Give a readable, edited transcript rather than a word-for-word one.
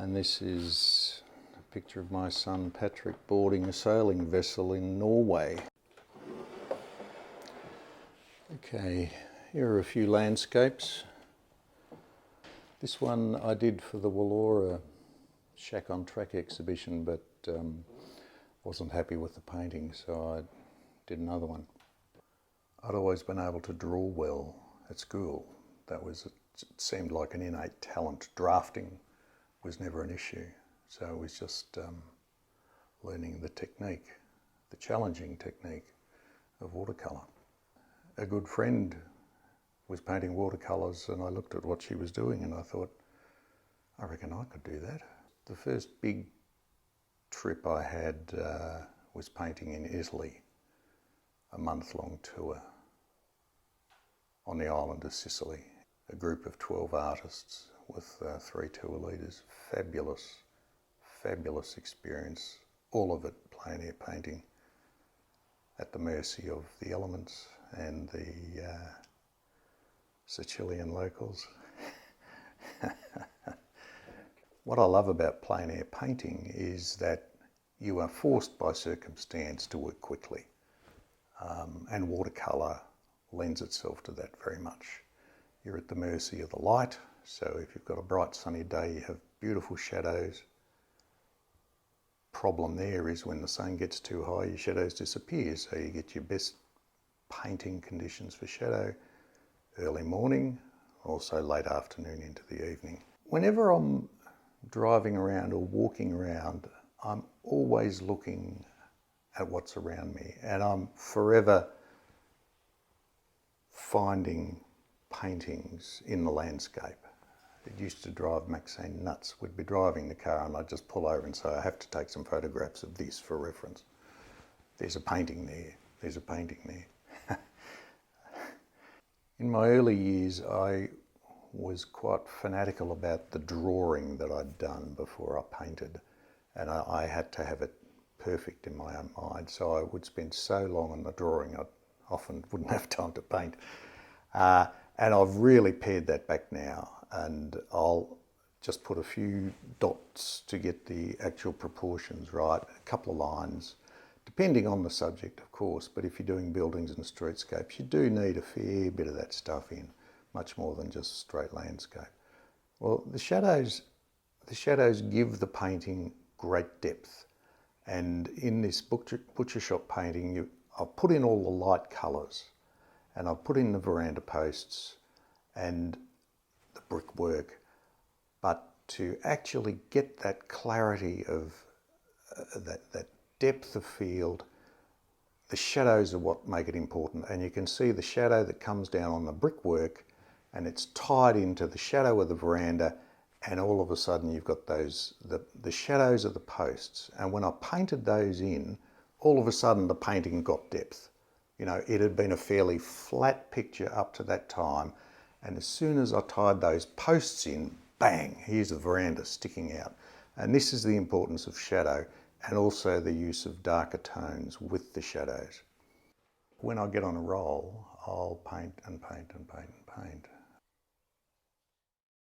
And this is a picture of my son Patrick boarding a sailing vessel in Norway. Okay, here are a few landscapes. This one I did for the Wallora SHAC on Track exhibition, but wasn't happy with the painting, so I did another one. I'd always been able to draw well at school. It seemed like an innate talent. Drafting was never an issue, so it was just learning the technique, the challenging technique of watercolour. A good friend was painting watercolours and I looked at what she was doing and I thought, I reckon I could do that. The first big trip I had was painting in Italy, a month-long tour on the island of Sicily. A group of 12 artists with 3 tour leaders. Fabulous, fabulous experience. All of it plein air painting at the mercy of the elements and the Sicilian locals. What I love about plein air painting is that you are forced by circumstance to work quickly, and watercolour lends itself to that very much. You're at the mercy of the light, so if you've got a bright sunny day you have beautiful shadows. Problem there is when the sun gets too high your shadows disappear, so you get your best painting conditions for shadow early morning, also late afternoon into the evening. Whenever I'm driving around or walking around, I'm always looking at what's around me, and I'm forever finding paintings in the landscape. It used to drive Maxine nuts. We'd be driving the car and I'd just pull over and say, I have to take some photographs of this for reference. There's a painting there, there's a painting there. In my early years, I was quite fanatical about the drawing that I'd done before I painted, and I had to have it perfect in my own mind, so I would spend so long on the drawing I often wouldn't have time to paint. And I've really pared that back now, and I'll just put a few dots to get the actual proportions right, a couple of lines, depending on the subject of course, but if you're doing buildings and streetscapes you do need a fair bit of that stuff in, much more than just straight landscape. Well, the shadows give the painting great depth, and in this butcher shop painting I've put in all the light colours, and I've put in the veranda posts and the brickwork, but to actually get that clarity of that depth of field, the shadows are what make it important, and you can see the shadow that comes down on the brickwork and it's tied into the shadow of the veranda, and all of a sudden you've got the shadows of the posts, and when I painted those in, all of a sudden the painting got depth. You know, it had been a fairly flat picture up to that time, and as soon as I tied those posts in, bang, here's the veranda sticking out. And this is the importance of shadow, and also the use of darker tones with the shadows. When I get on a roll, I'll paint and paint and paint and paint.